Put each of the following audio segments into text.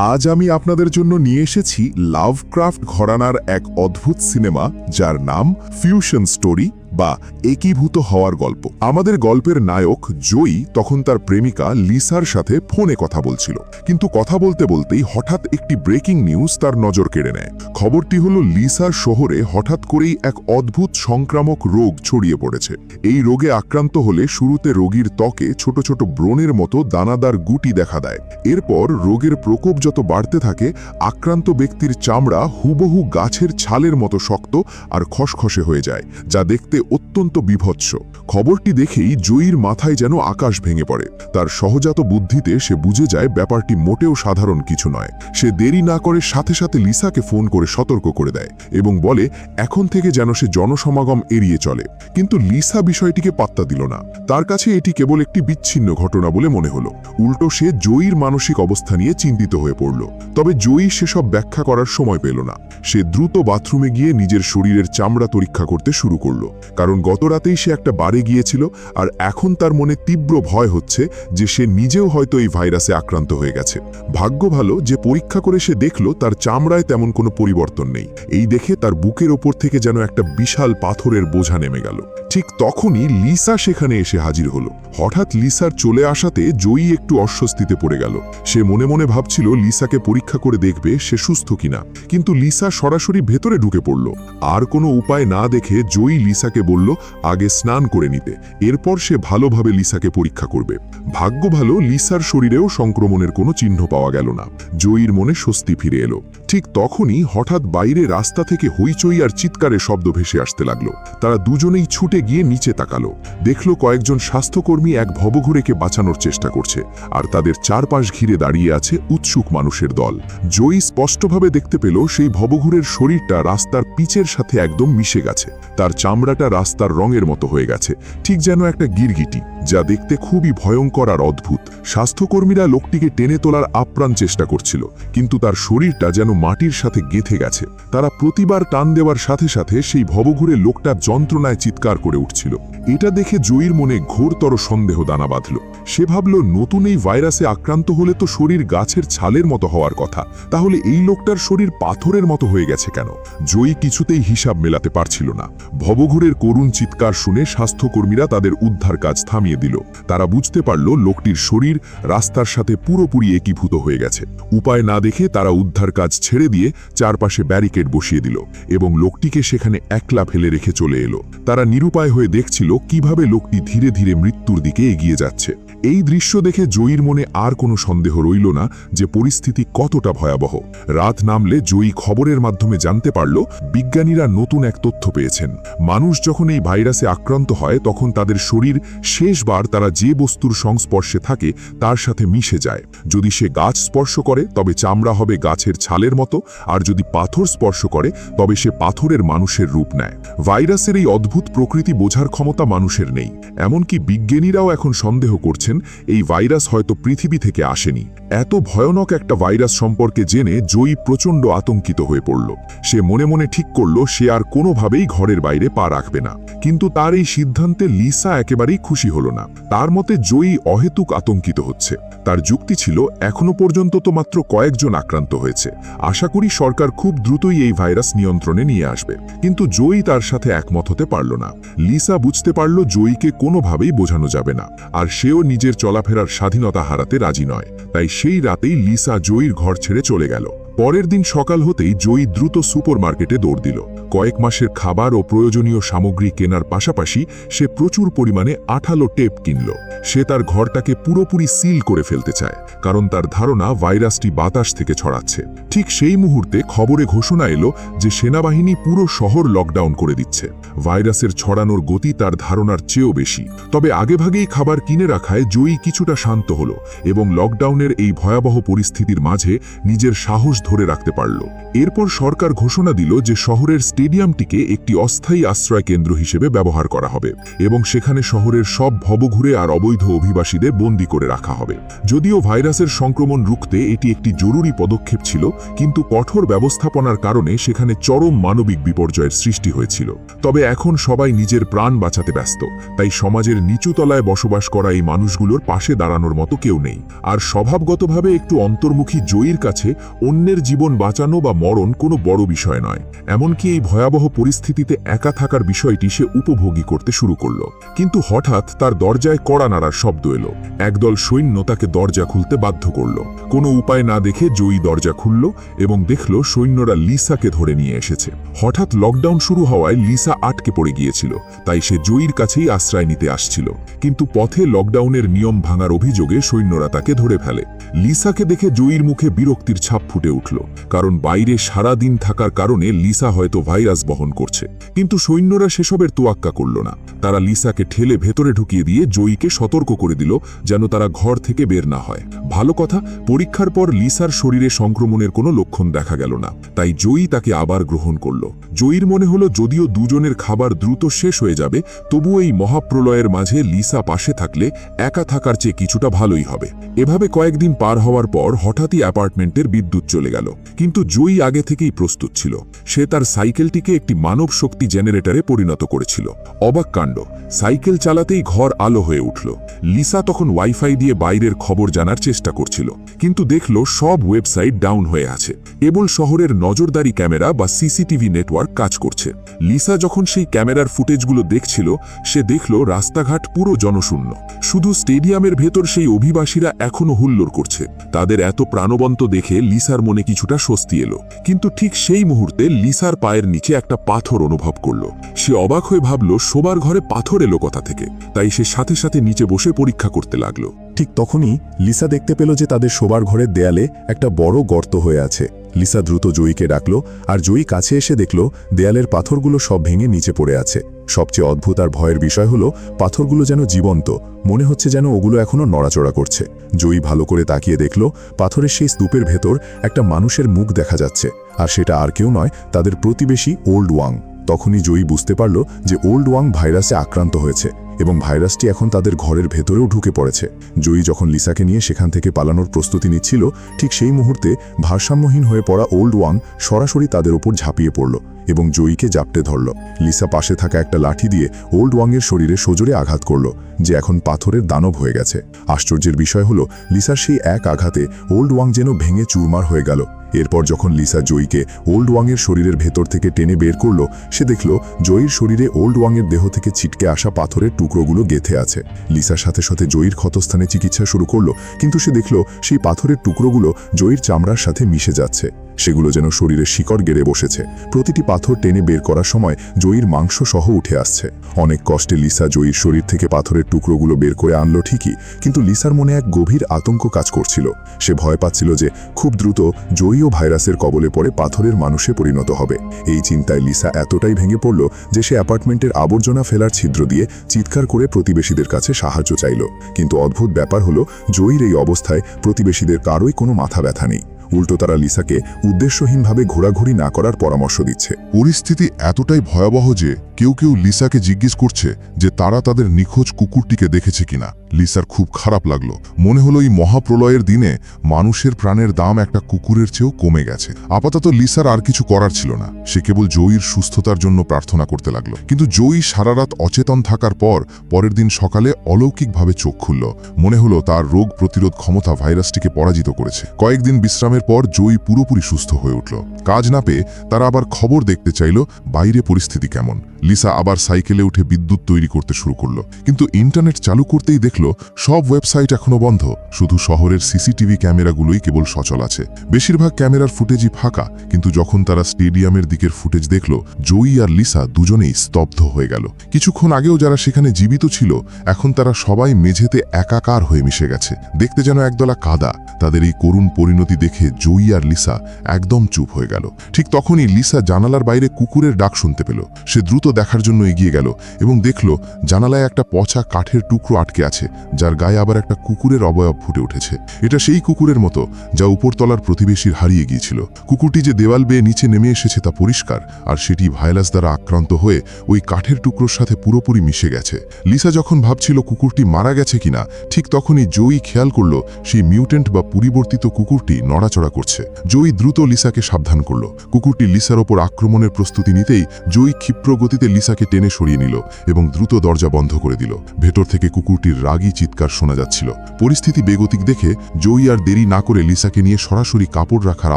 আজ আমি আপনাদের জন্য নিয়ে এসেছি লাভক্রাফট ঘরানার এক অদ্ভুত সিনেমা যার নাম ফিউশন স্টোরি বা একীভূত হওয়ার গল্প। আমাদের গল্পের নায়ক জয়ী তখন তার প্রেমিকা লিসার সাথে ফোনে কথা বলছিল, কিন্তু কথা বলতে বলতেই হঠাৎ একটি ব্রেকিং নিউজ তার নজর কেড়ে নেয়। খবরটি হলো লিসার শহরে হঠাৎ করেই এক অদ্ভুত সংক্রামক রোগ ছড়িয়ে পড়েছে। এই রোগে আক্রান্ত হলে শুরুতে রোগীর ত্বকে ছোট ছোট ব্রণের মতো দানাদার গুটি দেখা দেয়। এরপর রোগের প্রকোপ যত বাড়তে থাকে, আক্রান্ত ব্যক্তির চামড়া হুবহু গাছের ছালের মতো শক্ত আর খসখসে হয়ে যায়, যা দেখতে অত্যন্ত বিভৎস। খবরটি দেখেই জয়ীর মাথায় যেন আকাশ ভেঙে পড়ে। তার সহজাত বুদ্ধিতে সে বুঝে যায় ব্যাপারটি মোটেও সাধারণ কিছু নয়। সে দেরি না করে সাথে সাথে লিসাকে ফোন করে সতর্ক করে দেয় এবং বলে এখন থেকে যেন সে জনসমাগম এড়িয়ে চলে। কিন্তু লিসা বিষয়টিকে পাত্তা দিল না। তার কাছে এটি কেবল একটি বিচ্ছিন্ন ঘটনা বলে মনে হলো। উল্টো সে জয়ীর মানসিক অবস্থা নিয়ে চিন্তিত হয়ে পড়ল। তবে জয়ী সেসব ব্যাখ্যা করার সময় পেল না। সে দ্রুত বাথরুমে গিয়ে নিজের শরীরের চামড়া পরীক্ষা করতে শুরু করলো, কারণ গত রাতেই সে একটা বারে গিয়েছিল আর এখন তার মনে তীব্র ভয় হচ্ছে যে সে নিজেও হয়তো এই ভাইরাসে আক্রান্ত হয়ে গেছে। ভাগ্য ভালো যে পরীক্ষা করে সে দেখল তার চামড়ায় তেমন কোনো পরিবর্তন নেই। এই দেখে তার বুকের ওপর থেকে যেন একটা বিশাল পাথরের বোঝা নেমে গেল। ঠিক তখনই লিসা সেখানে এসে হাজির হলো। হঠাৎ লিসার চলে আসাতে জয়ী একটু অস্বস্তিতে পড়ে গেল। সে মনে মনে ভাবছিল লিসাকে পরীক্ষা করে দেখবে সে সুস্থ কিনা, কিন্তু লিসা সরাসরি ভেতরে ঢুকে পড়ল। আর কোনো উপায় না দেখে জয়ী লিসাকে বলল আগে স্নান করে নিতে, এরপর সে ভালোভাবে লিসাকে পরীক্ষা করবে। ভাগ্য ভালো লিসার শরীরেও সংক্রমণের কোনো চিহ্ন পাওয়া গেল না। জয়ীর মনে স্বস্তি ফিরে এলো। ঠিক তখনই হঠাৎ বাইরে রাস্তা থেকে হইচই আর চিৎকারের শব্দ ভেসে আসতে লাগলো। তারা দুজনেই ছুটে গিয়ে নিচে তাকালো। দেখল কয়েকজন স্বাস্থ্যকর্মী এক ভবঘুরেকে বাঁচানোর চেষ্টা করছে, আর তাদের চারপাশ ঘিরে দাঁড়িয়ে আছে উৎসুক মানুষের দল। জয়ী স্পষ্টভাবে দেখতে পেল সেই ভবঘুরের শরীরটা রাস্তার পিচের সাথে একদম মিশে গেছে। তার চামড়াটা রাস্তার রঙের মতো হয়ে গেছে, ঠিক যেন একটা গিরগিটি, যা দেখতে খুবই ভয়ঙ্কর আর অদ্ভুত। স্বাস্থ্যকর্মীরা লোকটিকে টেনে তোলার আপ্রাণ চেষ্টা করছিল, কিন্তু তার শরীরটা যেন মাটির সাথে গেঁথে গেছে। তারা প্রতিবার টান দেওয়ার সাথে সাথে সেই ভবঘুরে লোকটা যন্ত্রণায় চিৎকার করে উঠছিল। এটা দেখে জয়ীর মনে ঘোরতর সন্দেহ দানা বাঁধল। সে ভাবল নতুন এই ভাইরাসে আক্রান্ত হলে তো শরীর গাছের ছালের মতো হওয়ার কথা, তাহলে এই লোকটার শরীর পাথরের মতো হয়ে গেছে কেন? জয়ী কিছুতেই হিসাব মেলাতে পারছিল না। ভবঘুরের করুণ চিৎকার শুনে স্বাস্থ্যকর্মীরা তাদের উদ্ধার কাজ থামিয়ে দিল। তারা বুঝতে পারল লোকটির শরীর রাস্তার সাথে পুরোপুরি একীভূত হয়ে গেছে। উপায় না দেখে তারা উদ্ধার কাজ ছেড়ে দিয়ে চারপাশে ব্যারিকেড বসিয়ে দিল এবং লোকটিকে সেখানে একলা ফেলে রেখে চলে এলো। তারা নিরুপায় হয়ে দেখছিল কিভাবে লোকটি ধীরে ধীরে মৃত্যুর দিকে এগিয়ে যাচ্ছে। এই দৃশ্য দেখে জয়ীর মনে আর কোনো সন্দেহ রইল না যে পরিস্থিতি কতটা ভয়াবহ। রাত নামলে জয়ী খবরের মাধ্যমে জানতে পারল বিজ্ঞানীরা নতুন এক তথ্য পেয়েছেন। মানুষ যখন এই ভাইরাসে আক্রান্ত হয় তখন তাদের শরীর শেষবার তারা যে বস্তুর সংস্পর্শে থাকে তার সাথে মিশে যায়। যদি সে গাছ স্পর্শ করে তবে চামড়া হবে গাছের ছালের মতো, আর যদি পাথর স্পর্শ করে তবে সে পাথরের মানুষের রূপ নেয়। ভাইরাসের এই অদ্ভুত প্রকৃতি বোঝার ক্ষমতা মানুষের নেই। এমনকি বিজ্ঞানীরাও এখন সন্দেহ করছেন এই ভাইরাস হয়তো পৃথিবী থেকে আসেনি। এত ভয়ানক একটা ভাইরাস সম্পর্কে জেনে জয়ী প্রচণ্ড আতঙ্কিত হয়ে পড়ল। সে মনে মনে ঠিক করল সে আর কোনোভাবেই ঘরের বাইরে পা রাখবে না। কিন্তু তার এই সিদ্ধান্তে লিসা একেবারেই খুশি হল না। তার মতে জয়ী অহেতুক আতঙ্কিত হচ্ছে। তার যুক্তি ছিল এখনো পর্যন্ত তো মাত্র কয়েকজন আক্রান্ত হয়েছে, আশা করি সরকার খুব দ্রুতই এই ভাইরাস নিয়ন্ত্রণে নিয়ে আসবে। কিন্তু জয়ী তার সাথে একমত হতে পারল না। লিসা বুঝতে পারল জয়ীকে কোনোভাবেই বোঝানো যাবে না, আর সেও নিজের চলাফেরার স্বাধীনতা হারাতে রাজি নয়। তাই সেই রাতেই লিসা জয়ীর ঘর ছেড়ে চলে গেল। পরের দিন সকাল হতেই জয়ী দ্রুত সুপারমার্কেটে দৌড় দিল। কয়েক মাসের খাবার ও প্রয়োজনীয় সামগ্রী কেনার পাশাপাশি সে প্রচুর পরিমাণে আঠালো টেপ কিনল। সে তার ঘরটাকে পুরোপুরি সিল করে ফেলতে চায়, কারণ তার ধারণা ভাইরাসটি বাতাস থেকে ছড়াচ্ছে। ঠিক সেই মুহূর্তে খবরে ঘোষণা এলো যে সেনাবাহিনী পুরো শহর লকডাউন করে দিচ্ছে। ভাইরাসের ছড়ানোর গতি তার ধারণার চেয়েও বেশি। তবে আগেভাগেই খাবার কিনে রাখায় জয়ী কিছুটা শান্ত হল এবং লকডাউনের এই ভয়াবহ পরিস্থিতির মাঝে নিজের সাহস ধরে রাখতে পারল। এরপর সরকার ঘোষণা দিল যে শহরের স্টেডিয়ামটিকে একটি অস্থায়ী আশ্রয় কেন্দ্র হিসেবে ব্যবহার করা হবে এবং সেখানে শহরের সব ভবঘুরে আর অবৈধ অভিবাসীদের বন্দী করে রাখা হবে। যদিও ভাইরাসের সংক্রমণ রুখতে এটি একটি জরুরি পদক্ষেপ ছিল, কিন্তু কঠোর ব্যবস্থাপনার কারণে সেখানে চরম মানবিক বিপর্যয়ের সৃষ্টি হয়েছিল। তবে এখন সবাই নিজের প্রাণ বাঁচাতে ব্যস্ত, তাই সমাজের নিচু তলায় বসবাস করা এই মানুষগুলোর পাশে দাঁড়ানোর মতো কেউ নেই। আর স্বভাবগতভাবে একটু অন্তর্মুখী জয়ীর কাছে অন্যের জীবন বাঁচানো বা মরণ কোনো বড় বিষয় নয়। এমনকি এই ভয়াবহ পরিস্থিতিতে একা থাকার বিষয়টি সে উপভোগী করতে শুরু করল। কিন্তু হঠাৎ তার দরজায় কড়া নাড়ার শব্দ এলো। একদল সৈন্য তাকে দরজা খুলতে বাধ্য করল। কোনো উপায় না দেখে জয়ী দরজা খুলল এবং দেখল সৈন্যরা লিসাকে ধরে নিয়ে এসেছে। হঠাৎ লকডাউন শুরু হওয়ায় লিসা আটকে পড়ে গিয়েছিল, তাই সে জয়ীর কাছেই আশ্রয় নিতে আসছিল। কিন্তু পথে লকডাউনের নিয়ম ভাঙার অভিযোগে সৈন্যরা তাকে ধরে ফেলে। লিসাকে দেখে জয়ীর মুখে বিরক্তির ছাপ ফুটে উঠল, কারণ বাইরে সারা দিন থাকার কারণে লিসা হয়তো ভাইরাস বহন করছে। কিন্তু সৈন্যরা সেসবের তোয়াক্কা করল না। তারা লিসাকে ঠেলে ভেতরে ঢুকিয়ে দিয়ে জয়ীকে সতর্ক করে দিল যেন তারা ঘর থেকে বের না হয়। ভালো কথা, পরীক্ষার পর লিসার শরীরে সংক্রমণের কোনো লক্ষণ দেখা গেল না, তাই জয়ী তাকে আবার গ্রহণ করল। জয়ীর মনে হলো যদিও দুজনের খাবার দ্রুত শেষ হয়ে যাবে, তবুও এই মহাপ্রলয়ের মাঝে লিসা পাশে থাকলে একা থাকার চেয়ে কিছুটা ভালোই হবে। এভাবে কয়েকদিন পার হওয়ার পর হঠাৎই অ্যাপার্টমেন্টের বিদ্যুৎ চলে গেল। কিন্তু জয়ী আগে থেকেই প্রস্তুত ছিল। সে তার সাইকেলটিকে একটি মানব শক্তি জেনারেটরে পরিণত করেছিল। অবাক কাণ্ড, সাইকেল চালাতেই ঘর আলো হয়ে উঠল। লিসা তখন ওয়াইফাই দিয়ে বাইরের খবর জানার চেষ্টা করছিল, কিন্তু দেখল সব ওয়েবসাইট ডাউন হয়ে আছে। কেবল শহরের নজরদারি ক্যামেরা বা সিসিটিভি নেটওয়ার্ক কাজ করছে। লিসা যখন সেই ক্যামেরার ফুটেজগুলো দেখছিল, সে দেখল রাস্তাঘাট পুরো জনশূন্য। শুধু স্টেডিয়ামের ভেতর সেই অভিবাসীরা এখনো হুল্লোড় করছে। তাদের এত প্রাণবন্ত দেখে লিসার মনে কিছুটা স্বস্তি এলো। কিন্তু ঠিক সেই মুহূর্তে লিসার পায়ের নিচে একটা পাথর অনুভব করল। সে অবাক হয়ে ভাবল শোবার ঘরে পাথর এলো কোথা থেকে। তাই সে সাথে সাথে নিচে বসে পরীক্ষা করতে লাগলো। ঠিক তখনই লিসা দেখতে পেল যে তাদের শোবার ঘরের দেয়ালে একটা বড় গর্ত হয়ে আছে। লিসা দ্রুত জয়ীকে ডাকল, আর জয়ী কাছে এসে দেখল দেয়ালের পাথরগুলো সব ভেঙে নিচে পড়ে আছে। সবচেয়ে অদ্ভুত আর ভয়ের বিষয় হলো পাথরগুলো যেন জীবন্ত, মনে হচ্ছে যেন ওগুলো এখনো নড়াচড়া করছে। জয়ী ভালো করে তাকিয়ে দেখল পাথরের সেই স্তূপের ভেতর একটা মানুষের মুখ দেখা যাচ্ছে, আর সেটা আর কেউ নয়, তাদের প্রতিবেশী ওল্ড ওয়াং। তখনই জয়ী বুঝতে পারল যে ওল্ড ওয়াং ভাইরাসে আক্রান্ত হয়েছে এবং ভাইরাসটি এখন তাদের ঘরের ভেতরেও ঢুকে পড়েছে। জয়ী যখন লিসাকে নিয়ে সেখান থেকে পালানোর প্রস্তুতি নিচ্ছিল, ঠিক সেই মুহূর্তে ভারসাম্যহীন হয়ে পড়া ওল্ড ওয়াং সরাসরি তাদের ওপর ঝাঁপিয়ে পড়ল এবং জয়ীকে জাপটে ধরল। লিসা পাশে থাকা একটা লাঠি দিয়ে ওল্ড ওয়াংয়ের শরীরে সজোরে আঘাত করল, যে এখন পাথরের দানব হয়ে গেছে। আশ্চর্যের বিষয় হলো লিসার সেই এক আঘাতে ওল্ড ওয়াং যেন ভেঙে চুরমার হয়ে গেল। এরপর যখন লিসা জয়ীকে ওল্ড ওয়াংয়ের শরীরের ভেতর থেকে টেনে বের করল, সে দেখল জয়ীর শরীরে ওল্ড ওয়াংয়ের দেহ থেকে ছিটকে আসা পাথরের টুকরোগুলো গেঁথে আছে। লিসার সাথে সাথে জয়ীর ক্ষতস্থানে চিকিৎসা শুরু করল, কিন্তু সে দেখল সেই পাথরের টুকরোগুলো জয়ীর চামড়ার সাথে মিশে যাচ্ছে। সেগুলো যেন শরীরের শিকড় গেড়ে বসেছে। প্রতিটি পাথর টেনে বের করার সময় জয়ীর মাংস সহ উঠে আসছে। অনেক কষ্টে লিসা জয়ীর শরীর থেকে পাথরের টুকরোগুলো বের করে আনলো ঠিকই, কিন্তু লিসার মনে এক গভীর আতঙ্ক কাজ করছিল। সে ভয় পাচ্ছিল যে খুব দ্রুত জয়ীও ভাইরাসের কবলে পড়ে পাথরের মানুষে পরিণত হবে। এই চিন্তায় লিসা এতটাই ভেঙে পড়ল যে সে অ্যাপার্টমেন্টের আবর্জনা ফেলার ছিদ্র দিয়ে চিৎকার করে প্রতিবেশীদের কাছে সাহায্য চাইল। কিন্তু অদ্ভুত ব্যাপার হলো জয়ীর এই অবস্থায় প্রতিবেশীদের কারোই কোনো মাথা ব্যথা নেই। উল্টো তারা লিসাকে উদ্দেশ্যহীনভাবে ঘোরাঘুরি না করার পরামর্শ দিচ্ছে। পরিস্থিতি এতটাই ভয়াবহ যে কেউ কেউ লিসাকে জিজ্ঞেস করছে যে তারা তাদের নিখোঁজ কুকুরটিকে দেখেছে কিনা। লিসার খুব খারাপ লাগলো। মনে হলো এই মহাপ্রলয়ের দিনে মানুষের প্রাণের দাম একটা কুকুরের চেয়েও কমে গেছে। আপাতত লিসার আর কিছু করার ছিল না। সে কেবল জয়ীর সুস্থতার জন্য প্রার্থনা করতে লাগলো। কিন্তু জয়ী সারা রাত অচেতন থাকার পর পরের দিন সকালে অলৌকিকভাবে চোখ খুলল। মনে হলো তার রোগ প্রতিরোধ ক্ষমতা ভাইরাসটিকে পরাজিত করেছে। কয়েকদিন বিশ্রামের পর জয়ী পুরোপুরি সুস্থ হয়ে উঠল। কাজ না পেয়ে তারা আবার খবর দেখতে চাইল বাইরে পরিস্থিতি কেমন। লিসা আবার সাইকেলে উঠে বিদ্যুৎ তৈরি করতে শুরু করলো, কিন্তু ইন্টারনেট চালু করতেই দেখল সব ওয়েবসাইট এখনো বন্ধ। শুধু শহরের সিসিটিভি ক্যামেরাগুলোই কেবল সচল আছে। বেশিরভাগ ক্যামেরার ফুটেজই ফাঁকা। কিন্তু যখন তারা স্টেডিয়ামের দিকের ফুটেজ দেখল, জয়ী আর লিসা দুজনেই স্তব্ধ হয়ে গেল। কিছুক্ষণ আগেও যারা সেখানে জীবিত ছিল, এখন তারা সবাই মেঝেতে একাকার হয়ে মিশে গেছে, দেখতে যেন একদলা কাদা। তাদের এই করুণ পরিণতি দেখে জয়ী আর লিসা একদম চুপ হয়ে গেল। ঠিক তখনই লিসা জানালার বাইরে কুকুরের ডাক শুনতে পেল। সে দ্রুত দেখার জন্য এগিয়ে গেল এবং দেখল জানালায় একটা পচা কাঠের টুকরো আটকে আছে। আছে, যার গায়ে আবার একটা কুকুরের অবয়ব ফুটে উঠেছে। এটা সেই কুকুরের মতো যা উপরতলার প্রতিবেশীর হারিয়ে গিয়েছিল। কুকুরটি যে দেওয়াল বেয়ে নিচে নেমে এসেছে তা পরিষ্কার, আর সেটি ভাইরাস দ্বারা আক্রান্ত হয়ে ওই কাঠের টুকরোর সাথে পুরোপুরি মিশে গেছে। লিসা যখন ভাবছিল কুকুরটি মারা গেছে কিনা, ঠিক তখনই জয়ী খেয়াল করল সেই মিউটেন্ট বা পরিবর্তিত কুকুরটি নড়াচড়া করছে। জয়ী দ্রুত লিসাকে সাবধান করল। কুকুরটি লিসার ওপর আক্রমণের প্রস্তুতি নিতেই জয়ী ক্ষিপ্র গতিতে লিসাকে টেনে সরিয়ে নিল এবং দ্রুত দরজা বন্ধ করে দিল। ভেতর থেকে কুকুরটির রাগী চিৎকার শোনা যাচ্ছিল। পরিস্থিতি বেগতিক দেখে জয়ী আর দেরি না করে লিসাকে নিয়ে সরাসরি কাপড় রাখার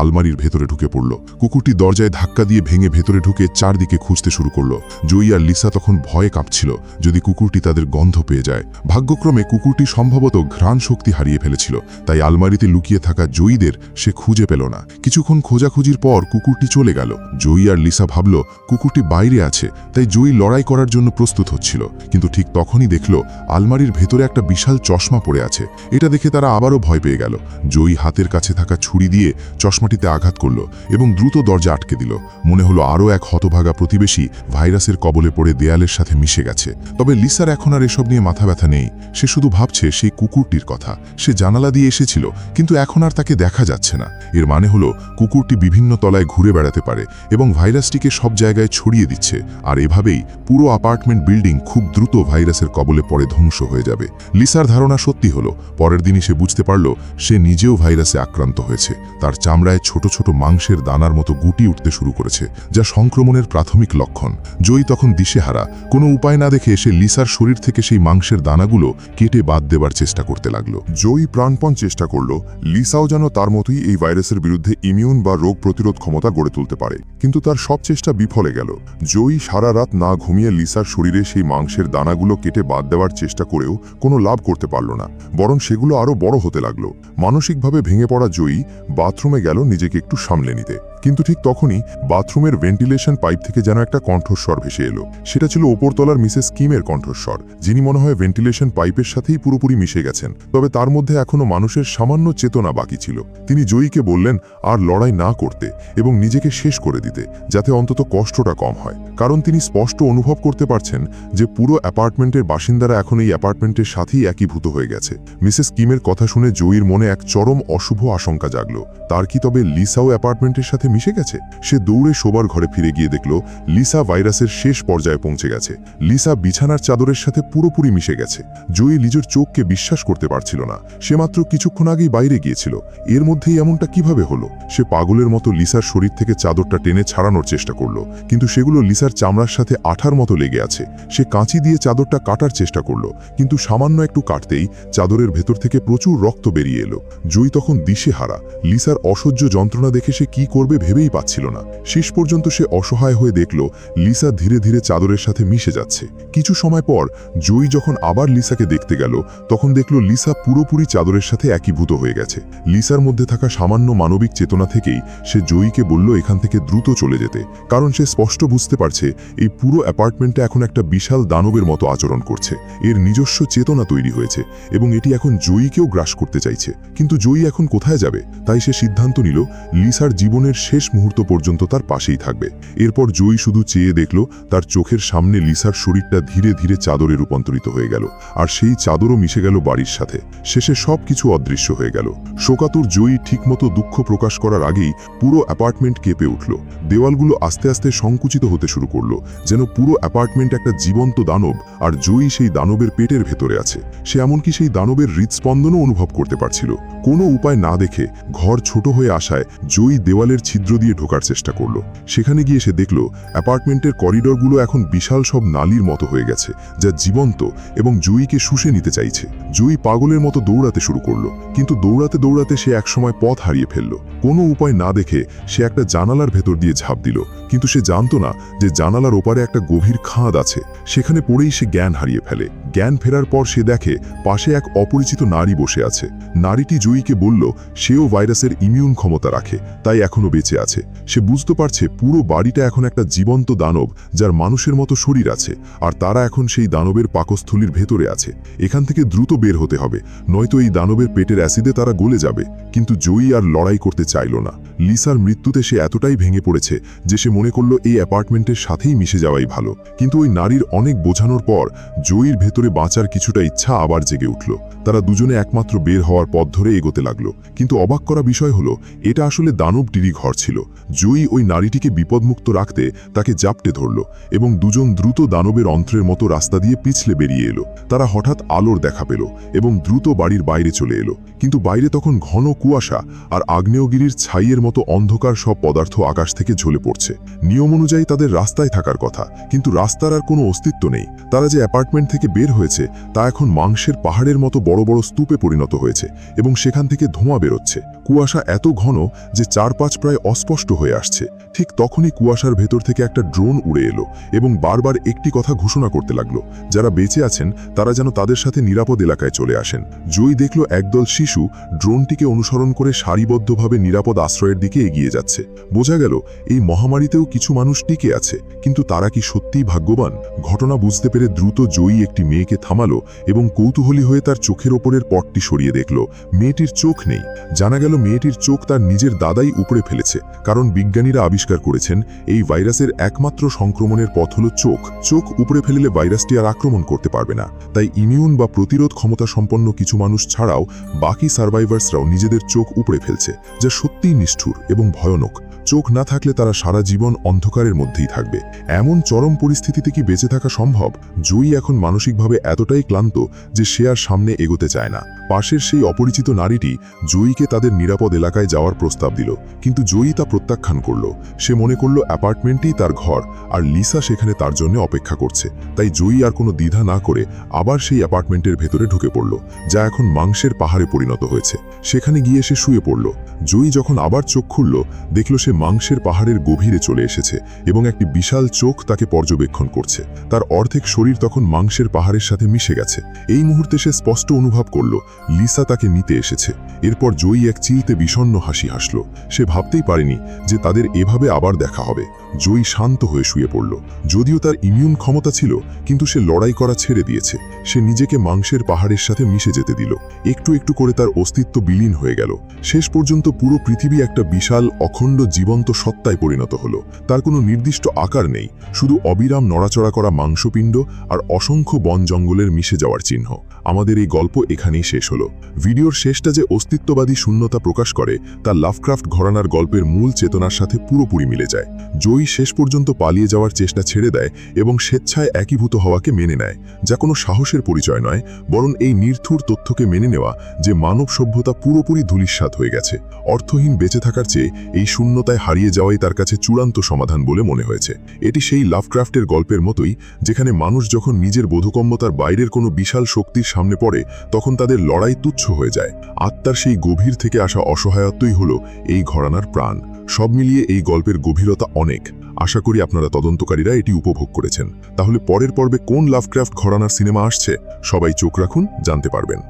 আলমারির ভেতরে ঢুকে পড়ল। কুকুরটি দরজায় ধাক্কা দিয়ে ভেঙে ভেতরে ঢুকে চারদিকে খুঁজতে শুরু করল। জয়ী আর লিসা তখন ভয়ে কাঁপছিল যদি কুকুরটি তাদের গন্ধ পেয়ে যায়। ভাগ্যক্রমে কুকুরটি সম্ভবত ঘ্রাণ শক্তি হারিয়ে ফেলেছিল, তাই আলমারিতে লুকিয়ে থাকা জয়ীদের সে খুঁজে পেল না। কিছুক্ষণ খোঁজাখুঁজির পর কুকুরটি চলে গেল। জয়ী আর লিসা ভাবল কুকুরটি বাইরে আছে, তাই জয়ী লড়াই করার জন্য প্রস্তুত হচ্ছিল। কিন্তু ঠিক তখনই দেখল আলমারির ভেতরে একটা বিশাল চশমা পড়ে আছে। এটা দেখে তারা আবারও ভয় পেয়ে গেল। জয়ী হাতের কাছে থাকা ছুরি দিয়ে চশমাটিতে আঘাত করল এবং দ্রুত দরজা আটকে দিল। মনে হলো আরও এক হতভাগা প্রতিবেশী ভাইরাসের কবলে পড়ে দেয়ালের সাথে মিশে গেছে। তবে লিসার এখন আর এসব নিয়ে মাথা ব্যথা নেই। সে শুধু ভাবছে সেই কুকুরটির কথা। সে জানালা দিয়ে এসেছিল, কিন্তু এখন আর তাকে দেখা যাচ্ছে না। এর মানে হলো কুকুরটি বিভিন্ন তলায় ঘুরে বেড়াতে পারে এবং ভাইরাসটিকে সব জায়গায় ছড়িয়ে দিচ্ছে। আর এভাবেই পুরো অ্যাপার্টমেন্ট বিল্ডিং খুব দ্রুত ভাইরাসের কবলে পড়ে ধ্বংস হয়ে যাবে। লিসার ধারণা সত্যি হলো। পরের দিনই সে বুঝতে পারল সে নিজেও ভাইরাসে আক্রান্ত হয়েছে। তার চামড়ায় ছোট ছোট মাংসের দানার মতো গুটি উঠতে শুরু করেছে, যা সংক্রমণের প্রাথমিক লক্ষণ। জয়ী তখন দিশেহারা। কোনো উপায় না দেখে সে লিসার শরীর থেকে সেই মাংসের দানাগুলো কেটে বাদ দেবার চেষ্টা করতে লাগলো। জয়ী প্রাণপণ চেষ্টা করল লিসাও যেন তার মতোই এই ভাইরাসের বিরুদ্ধে ইমিউন বা রোগ প্রতিরোধ ক্ষমতা গড়ে তুলতে পারে, কিন্তু তার সব চেষ্টা বিফলে গেল। জয়ী সারা রাত না ঘুমিয়ে লিসার শরীরে সেই মাংসের দানাগুলো কেটে বাদ দেওয়ার চেষ্টা করেও কোনো লাভ করতে পারল না, বরং সেগুলো আরও বড় হতে লাগলো। মানসিকভাবে ভেঙে পড়া জয়ী বাথরুমে গেল নিজেকে একটু সামলে নিতে। কিন্তু ঠিক তখনই বাথরুমের ভেন্টিলেশন পাইপ থেকে যেন একটা কণ্ঠস্বর ভেসে এলো। সেটা ছিল ওপরতলার মিসেস কিমের কণ্ঠস্বর, যিনি মনে হয় ভেন্টিলেশন পাইপের সাথেই পুরোপুরি মিশে গেছেন। তবে তার মধ্যে এখনো মানুষের সামান্য চেতনা বাকি ছিল। তিনি জয়ীকে বললেন আর লড়াই না করতে এবং নিজেকে শেষ করে দিতে, যাতে অন্তত কষ্টটা কম হয়। কারণ তিনি স্পষ্ট অনুভব করতে পারছেন যে পুরো অ্যাপার্টমেন্টের বাসিন্দারা এখন এই অ্যাপার্টমেন্টের সাথেই একীভূত হয়ে গেছে। মিসেস কিমের কথা শুনে জয়ীর মনে এক চরম অশুভ আশঙ্কা জাগলো। তার কি তবে লিসাও অ্যাপার্টমেন্টের সাথে মিশে গেছে? সে দৌড়ে শোবার ঘরে ফিরে গিয়ে দেখল লিসা ভাইরাসের শেষ পর্যায়ে পৌঁছে গেছে। লিসা বিছানার চাদরের সাথে পুরোপুরি মিশে গেছে। জয়ী নিজের চোখকে বিশ্বাস করতে পারছিল না। সে মাত্র কিছুক্ষণ আগেই বাইরে গিয়েছিল, এর মধ্যেই এমনটা কিভাবে হলো? সে পাগলের মতো লিসার শরীর থেকে চাদরটা টেনে ছাড়ানোর চেষ্টা করলো, কিন্তু সেগুলো লিসার চামড়ার সাথে আঠার মতো লেগে আছে। সে কাঁচি দিয়ে চাদরটা কাটার চেষ্টা করলো, কিন্তু সামান্য একটু কাটতেই চাদরের ভেতর থেকে প্রচুর রক্ত বেরিয়ে এলো। জয়ী তখন দিশেহারা। লিসার অসহ্য যন্ত্রণা দেখে সে কি করবে ভেবেই পাচ্ছিল না। শেষ পর্যন্ত সে অসহায় হয়ে দেখল লিসা ধীরে ধীরে চাদরের সাথে মিশে যাচ্ছে। কিছু সময় পর জয়ী যখন আবার লিসাকে দেখতে গেল, তখন দেখল লিসা পুরোপুরি চাদরের সাথে একীভূত হয়ে গেছে। লিসার মধ্যে থাকা সামান্য মানবিক চেতনা থেকেই সে জয়ীকে বলল এখান থেকে দ্রুত চলে যেতে, কারণ সে স্পষ্ট বুঝতে পারছে এই পুরো অ্যাপার্টমেন্টে এখন একটা বিশাল দানবের মতো আচরণ করছে। এর নিজস্ব চেতনা তৈরি হয়েছে এবং এটি এখন জয়ীকেও গ্রাস করতে চাইছে। কিন্তু জয়ী এখন কোথায় যাবে? তাই সে সিদ্ধান্ত নিল লিসার জীবনের শেষ মুহূর্ত পর্যন্ত তার পাশেই থাকবে। এরপর জয়ী শুধু চেয়ে দেখল তার চোখের সামনে লিসার শরীরটা ধীরে ধীরে চাদরে রূপান্তরিত হয়ে গেল, আর সেই চাদরও মিশে গেল বাড়ির সাথে। শেষে সবকিছু অদৃশ্য হয়ে গেল। শোকাতুর জয়ী ঠিকমতো দুঃখ প্রকাশ করার আগেই পুরো অ্যাপার্টমেন্ট কেঁপে উঠল। দেওয়ালগুলো আস্তে আস্তে সংকুচিত হতে শুরু করলো, যেন পুরো অ্যাপার্টমেন্ট একটা জীবন্ত দানব, আর জয়ী সেই দানবের পেটের ভেতরে আছে। সে এমনকি সেই দানবের হৃদস্পন্দনও অনুভব করতে পারছিল। কোনো উপায় না দেখে ঘর ছোট হয়ে আসায় জয়ী দেওয়ালের ছিদ্র দিয়ে ঢোকার চেষ্টা করলো। সেখানে গিয়ে সে দেখল অ্যাপার্টমেন্টের করিডরগুলো এখন বিশাল সব নালীর মতো হয়ে গেছে, যা জীবন্ত এবং জয়ীকে শুষে নিতে চাইছে। জয়ী পাগলের মতো দৌড়াতে শুরু করলো, কিন্তু দৌড়াতে দৌড়াতে সে একসময় পথ হারিয়ে ফেলল। কোনো উপায় না দেখে সে একটা জানালার ভেতর দিয়ে ঝাঁপ দিল, কিন্তু সে জানত না যে জানালার ওপারে একটা গভীর খাদ আছে। সেখানে পড়েই সে জ্ঞান হারিয়ে ফেলে। জ্ঞান ফেরার পর সে দেখে পাশে এক অপরিচিত নারী বসে আছে। নারীটি জয়ীকে বলল সেও ভাইরাসের ইমিউন ক্ষমতা রাখে, তাই এখনো বেঁচে বেঁচে আছে। সে বুঝতে পারছে পুরো বাড়িটা এখন একটা জীবন্ত দানব, যার মানুষের মতো শরীর আছে, আর তারা এখন সেই দানবের পাকস্থলীর ভেতরে আছে। এখান থেকে দ্রুত বের হতে হবে, নয়তো এই দানবের পেটের অ্যাসিডে তারা গলে যাবে। কিন্তু জয়ী আর লড়াই করতে চাইল না। লিসার মৃত্যুতে সে এতটাই ভেঙে পড়েছে যে সে মনে করল এই অ্যাপার্টমেন্টের সাথেই মিশে যাওয়াই ভালো। কিন্তু ওই নারীর অনেক বোঝানোর পর জয়ীর ভেতরে বাঁচার কিছুটা ইচ্ছা আবার জেগে উঠল। তারা দুজনে একমাত্র বের হওয়ার পথ ধরে এগোতে লাগলো। কিন্তু অবাক করা বিষয় হলো, এটা আসলে দানবটিরই ঘর ছিল। জয়ী ওই নারীটিকে বিপদমুক্ত রাখতে তাকে জাপটে ধরল এবং দুজন দ্রুত দানবের অন্ত্রের মতো রাস্তা দিয়ে পিছলে বেরিয়ে এলো। তারা হঠাৎ আলোর দেখা পেল এবং দ্রুত বাড়ির বাইরে চলে এলো। কিন্তু বাইরে তখন ঘন কুয়াশা আর আগ্নেয়গিরির ছাইয়ের মতো অন্ধকার সব পদার্থ আকাশ থেকে ঝরে পড়ছে। নিয়ম অনুযায়ী তাদের রাস্তায় থাকার কথা, কিন্তু রাস্তার আর কোনো অস্তিত্ব নেই। তারা যে অ্যাপার্টমেন্ট থেকে বের হয়েছে তা এখন মাংসের পাহাড়ের মতো বড় বড় স্তূপে পরিণত হয়েছে এবং সেখান থেকে ধোঁয়া বেরোচ্ছে। কুয়াশা এত ঘন যে চারপাশ প্রায় অস্পষ্ট হয়ে আসছে। ঠিক তখনই কুয়াশার ভেতর থেকে একটা ড্রোন উড়ে এলো এবং বারবার একটি কথা ঘোষণা করতে লাগলো, যারা বেঁচে আছেন তারা যেন তাদের সাথে নিরাপদ এলাকায় চলে আসেন। জয়ী দেখল একদল শিশু ড্রোনটিকে অনুসরণ করে সারিবদ্ধভাবে নিরাপদ আশ্রয়ের দিকে এগিয়ে যাচ্ছে। বোঝা গেল এই মহামারীতেও কিছু মানুষ টিকে আছে, কিন্তু তারা কি সত্যিই ভাগ্যবান? ঘটনা বুঝতে পেরে দ্রুত জয়ী একটি মেয়েকে থামালো এবং কৌতূহলী হয়ে তার চোখের ওপরের পটটি সরিয়ে দেখল মেয়েটির চোখ নেই। জানা গেল মেয়েটির চোখ তার নিজের দাদাই উপড়ে ফেলেছে, কারণ বিজ্ঞানীরা আবিষ্কার করেছেন এই ভাইরাসের একমাত্র সংক্রমণের পথ হল চোখ। চোখ উপড়ে ফেললে ভাইরাসটি আর আক্রমণ করতে পারবে না। তাই ইমিউন বা প্রতিরোধ ক্ষমতা সম্পন্ন কিছু মানুষ ছাড়াও বাকি সার্ভাইভার্সরাও নিজেদের চোখ উপড়ে ফেলছে, যা সত্যিই নিষ্ঠুর এবং ভয়ানক। চোখ না থাকলে তারা সারা জীবন অন্ধকারের মধ্যেই থাকবে। এমন চরম পরিস্থিতিতে কি বেঁচে থাকা সম্ভব? জয়ী এখন মানসিকভাবে এতটাই ক্লান্ত যে সে আর সামনে এগোতে চায় না। পাশের সেই অপরিচিত নারীটি জয়ীকে তাদের নিরাপদ এলাকায় যাওয়ার প্রস্তাব দিল, কিন্তু জয়ী তা প্রত্যাখ্যান করল। সে মনে করল অ্যাপার্টমেন্টই তার ঘর আর লিসা সেখানে তার জন্য অপেক্ষা করছে। তাই জয়ী আর কোনো দ্বিধা না করে আবার সেই অ্যাপার্টমেন্টের ভেতরে ঢুকে পড়ল, যা এখন মাংসের পাহাড়ে পরিণত হয়েছে। সেখানে গিয়ে সে শুয়ে পড়ল। জয়ী যখন আবার চোখ খুলল, দেখল সে মাংসের পাহাড়ের গভীরে চলে এসেছে এবং একটি বিশাল চোখ তাকে পর্যবেক্ষণ করছে। তার অর্ধেক শরীর তখন মাংসের পাহাড়ের সাথে মিশে গেছে। এই মুহূর্তে সে স্পষ্ট অনুভব করল লিসা তাকে নিতে এসেছে। এরপর জয়ী এক চিলতে বিষণ্ণ হাসি হাসল। সে ভাবতেই পারেনি যে তাদের এভাবে আবার দেখা হবে। জয়ী শান্ত হয়ে শুয়ে পড়ল। যদিও তার ইমিউন ক্ষমতা ছিল, কিন্তু সে লড়াই করা ছেড়ে দিয়েছে। সে নিজেকে মাংসের পাহাড়ের সাথে মিশে যেতে দিল। একটু একটু করে তার অস্তিত্ব বিলীন হয়ে গেল। শেষ পর্যন্ত পুরো পৃথিবী একটা বিশাল অখণ্ড জীবন্ত সত্তায় পরিণত হলো। তার কোনো নির্দিষ্ট আকার নেই, শুধু অবিরাম নড়াচড়া করা মাংসপিণ্ড আর অসংখ্য বন জঙ্গলের মিশে যাওয়ার চিহ্ন। আমাদের এই গল্প এখানেই শেষ হলো। ভিডিওর শেষটা যে অস্তিত্ববাদী শূন্যতা প্রকাশ করে তা লাভক্রাফট ঘরানার গল্পের মূল চেতনার সাথে পুরোপুরি মিলে যায়। জয়ী শেষ পর্যন্ত পালিয়ে যাওয়ার চেষ্টা ছেড়ে দেয় এবং স্বেচ্ছায় একীভূত হওয়াকে মেনে নেয়, যা কোনো সাহসের পরিচয় নয়, বরং এই নির্থুর তথ্যকে মেনে নেওয়া যে মানব সভ্যতা পুরোপুরি ধূলিসাৎ হয়ে গেছে। অর্থহীন বেঁচে থাকার চেয়ে এই শূন্যতায় হারিয়ে যাওয়াই তার কাছে চূড়ান্ত সমাধান বলে মনে হয়েছে। এটি সেই লাভক্রাফটের গল্পের মতোই, যেখানে মানুষ যখন নিজের বোধগম্যতার বাইরের কোনো বিশাল শক্তির সামনে পড়ে তখন তাদের লড়াই তুচ্ছ হয়ে যায়। আত্মার সেই গভীর থেকে আসা অসহায়ত্বই হলো এই ঘরানার প্রাণ। সব মিলিয়ে এই গল্পের গভীরতা অনেক। আশা করি আপনারা তদন্তকারীরা এটি উপভোগ করেছেন। তাহলে পরের পর্বে কোন লাভক্রাফট ঘরানার সিনেমা আসছে, সবাই চোখ রাখুন, জানতে পারবেন।